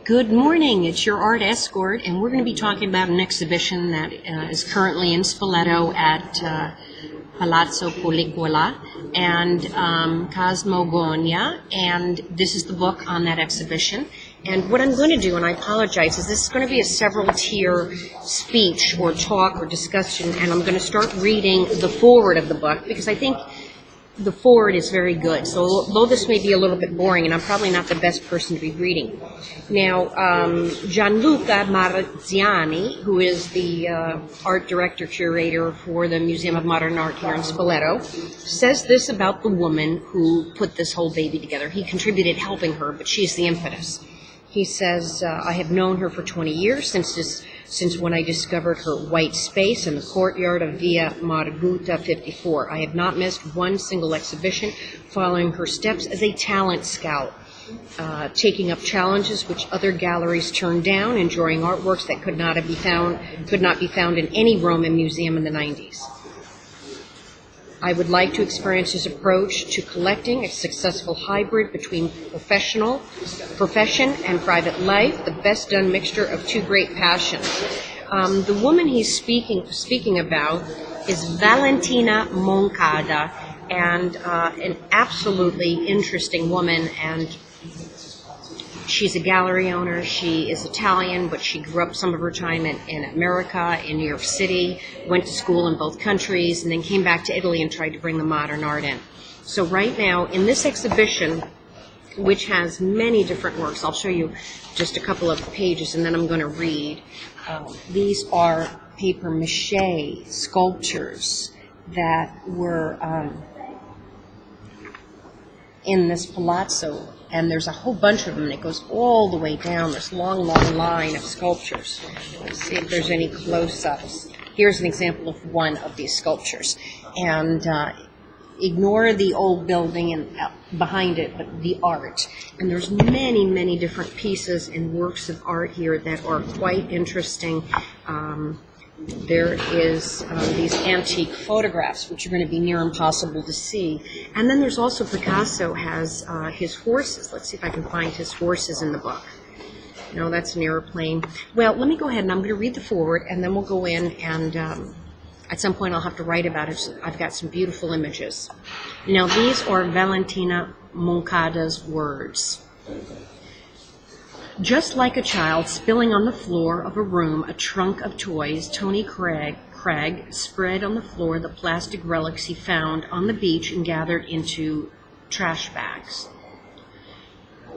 Good morning. It's your art escort, and we're going to be talking about an exhibition that is currently in Spoleto at Palazzo Pellicola and COSOGONIA, and this is the book on that exhibition. And what I'm going to do, and I apologize, is this is going to be a several-tier speech or talk or discussion, and I'm going to start reading the foreword of the book because I think the foreword is very good. So although this may be a little bit boring, and I'm probably not the best person to be reading. Now, Gianluca Marziani, who is the art director curator for the Museum of Modern Art here in Spoleto, says this about the woman who put this whole baby together. He contributed helping her, but she's the impetus. He says, I have known her for 20 years, since when I discovered her white space in the courtyard of Via Margutta 54. I have not missed one single exhibition, following her steps as a talent scout, taking up challenges which other galleries turned down, enjoying artworks that could not be found in any Roman museum in the 90s. I would like to experience his approach to collecting, a successful hybrid between profession and private life, the best done mixture of two great passions. The woman he's speaking about is Valentina Moncada, and an absolutely interesting woman, and she's a gallery owner. She is Italian, but she grew up some of her time in America, in New York City, went to school in both countries, and then came back to Italy and tried to bring the modern art in. So right now, in this exhibition, which has many different works, I'll show you just a couple of pages, and then I'm going to read. These are papier-mâché sculptures that were in this palazzo. And there's a whole bunch of them, and it goes all the way down this long, long line of sculptures. Let's see if there's any close-ups. Here's an example of one of these sculptures. And ignore the old building and behind it, but the art. And there's many, many different pieces and works of art here that are quite interesting. There is these antique photographs, which are going to be near impossible to see. And then there's also Picasso has his horses. Let's see if I can find his horses in the book. No, that's an airplane. Well, let me go ahead and I'm going to read the foreword, and then we'll go in, and at some point I'll have to write about it. So I've got some beautiful images. Now, these are Valentina Moncada's words. Just like a child spilling on the floor of a room a trunk of toys, Tony Craig spread on the floor the plastic relics he found on the beach and gathered into trash bags.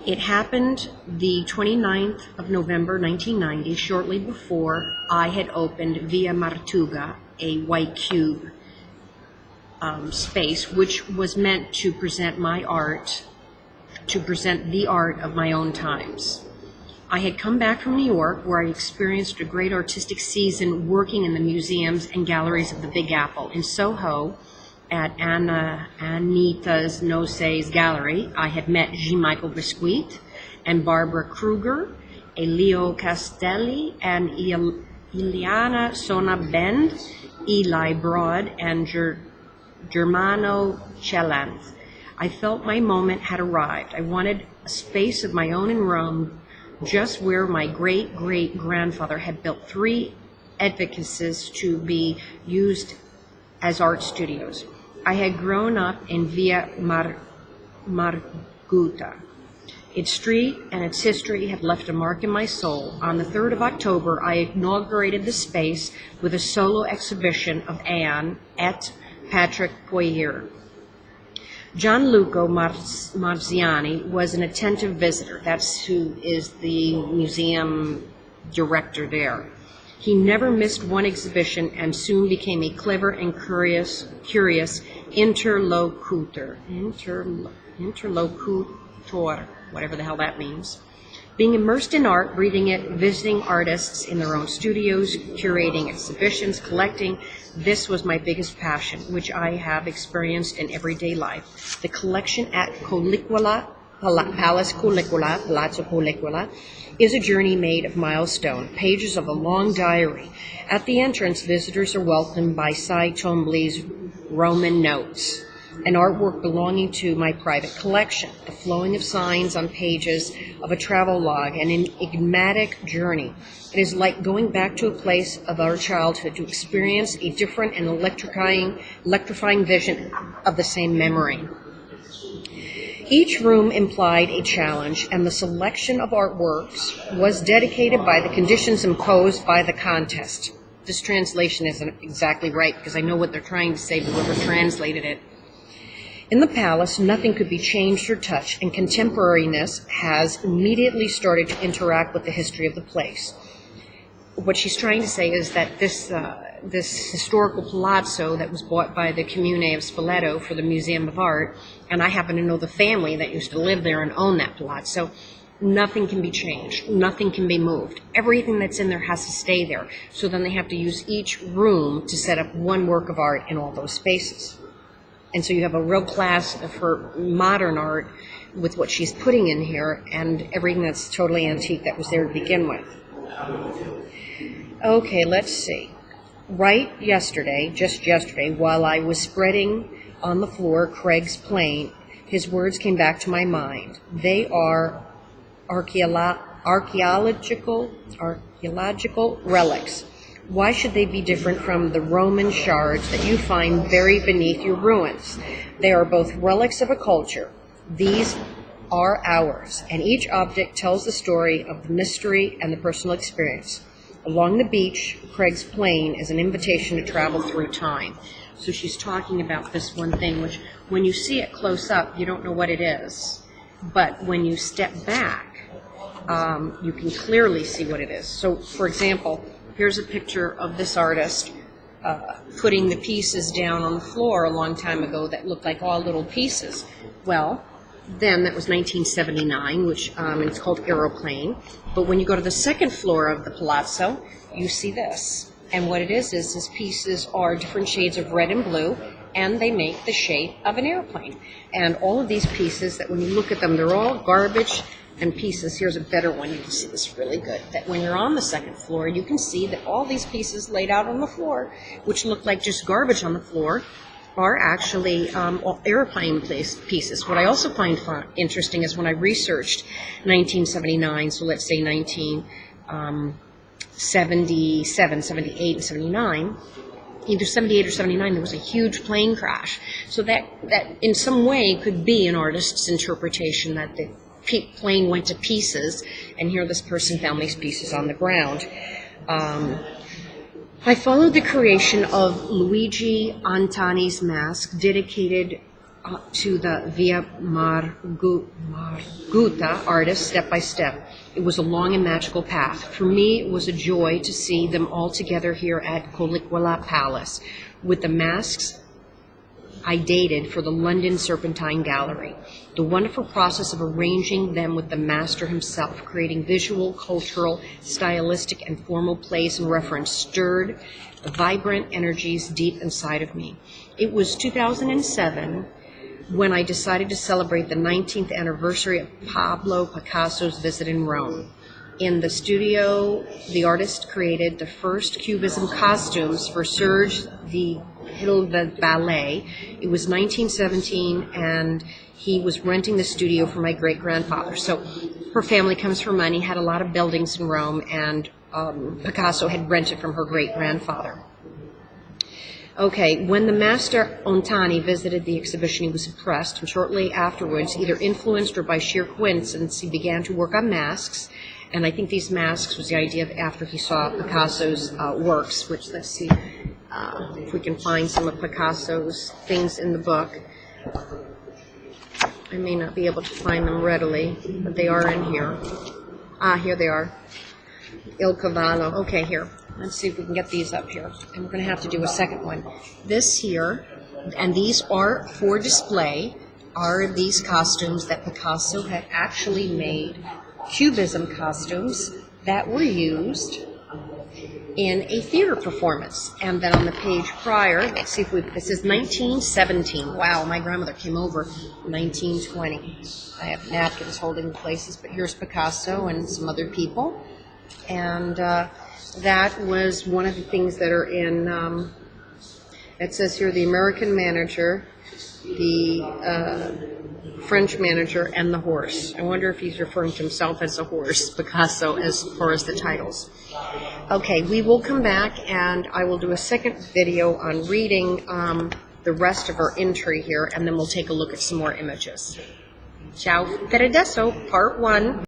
It happened the 29th of November, 1990, shortly before I had opened Via Martuga, a white cube space, which was meant to present my art, to present the art of my own times. I had come back from New York, where I experienced a great artistic season working in the museums and galleries of the Big Apple. In Soho, at Anita's Nosse's gallery, I had met Jean-Michel Basquiat and Barbara Kruger, Elio Castelli and Iliana Sona-Bend, Eli Broad, and Germano Cellant. I felt my moment had arrived. I wanted a space of my own in Rome, just where my great-great-grandfather had built 3 edifices to be used as art studios. I had grown up in Via Margutta. Its street and its history had left a mark in my soul. On the 3rd of October, I inaugurated the space with a solo exhibition of Anne et Patrick Poirier. Gianluca Marziani was an attentive visitor. That's who is the museum director there. He never missed one exhibition and soon became a clever and curious interlocutor, whatever the hell that means. Being immersed in art, breathing it, visiting artists in their own studios, curating exhibitions, collecting, this was my biggest passion, which I have experienced in everyday life. The collection at Palazzo Pellicola, is a journey made of milestone, pages of a long diary. At the entrance, visitors are welcomed by Cy Twombly's Roman notes. an artwork belonging to my private collection, the flowing of signs on pages of a travel log, an enigmatic journey. It is like going back to a place of our childhood to experience a different and electrifying vision of the same memory. Each room implied a challenge, and the selection of artworks was dedicated by the conditions imposed by the contest. This translation isn't exactly right because I know what they're trying to say, but whoever translated it. In the palace, nothing could be changed or touched, and contemporariness has immediately started to interact with the history of the place. What she's trying to say is that this historical palazzo that was bought by the Comune of Spoleto for the Museum of Art, and I happen to know the family that used to live there and own that palazzo, nothing can be changed. Nothing can be moved. Everything that's in there has to stay there. So then they have to use each room to set up one work of art in all those spaces. And so you have a real class for modern art with what she's putting in here and everything that's totally antique that was there to begin with. Okay, let's see. Just yesterday, while I was spreading on the floor Craig's plane, his words came back to my mind. They are archaeological relics. Why should they be different from the Roman shards that you find buried beneath your ruins? They are both relics of a culture. These are ours, and each object tells the story of the mystery and the personal experience. Along the beach, Craig's plane is an invitation to travel through time. So she's talking about this one thing, which when you see it close up, you don't know what it is. But when you step back, you can clearly see what it is. So, for example, here's a picture of this artist putting the pieces down on the floor a long time ago that looked like all little pieces. Well, then that was 1979, which it's called Aeroplane. But when you go to the second floor of the palazzo, you see this. And what it is his pieces are different shades of red and blue, and they make the shape of an airplane. And all of these pieces, that when you look at them, they're all garbage and pieces. Here's a better one. You can see this really good. That when you're on the second floor, you can see that all these pieces laid out on the floor, which look like just garbage on the floor, are actually airplane pieces. What I also find interesting is when I researched 1979, so let's say 1977, 78, and 79, either 78 or 79, there was a huge plane crash. So that in some way could be an artist's interpretation that the plane went to pieces, and here this person found these pieces on the ground. I followed the creation of Luigi Antani's mask, dedicated to the Via Margutta artist step by step. It was a long and magical path. For me, it was a joy to see them all together here at Coliquola Palace, with the masks I dated for the London Serpentine Gallery. The wonderful process of arranging them with the master himself, creating visual, cultural, stylistic, and formal plays and reference, stirred the vibrant energies deep inside of me. It was 2007 when I decided to celebrate the 19th anniversary of Pablo Picasso's visit in Rome. In the studio, the artist created the first Cubism costumes for Serge the Hilda Ballet. It was 1917, and he was renting the studio for my great-grandfather. So her family comes from money, had a lot of buildings in Rome, and Picasso had rented from her great-grandfather. Okay, when the master Ontani visited the exhibition, he was impressed, and shortly afterwards, either influenced or by sheer coincidence, he began to work on masks. And I think these masks was the idea of after he saw Picasso's works, which, let's see if we can find some of Picasso's things in the book. I may not be able to find them readily, but they are in here. Here they are. Il Cavallo. Okay, here. Let's see if we can get these up here. And we're going to have to do a second one. This here, and these are for display, are these costumes that Picasso had actually made, Cubism costumes that were used in a theater performance. And then on the page prior, let's see if this is 1917. Wow, my grandmother came over 1920. I have napkins holding the places, but here's Picasso and some other people. And that was one of the things that are in It says here the American manager, the French manager, and the horse. I wonder if he's referring to himself as a horse, Picasso, as far as the titles. Okay, we will come back and I will do a second video on reading the rest of our entry here, and then we'll take a look at some more images. Ciao per adesso, part 1.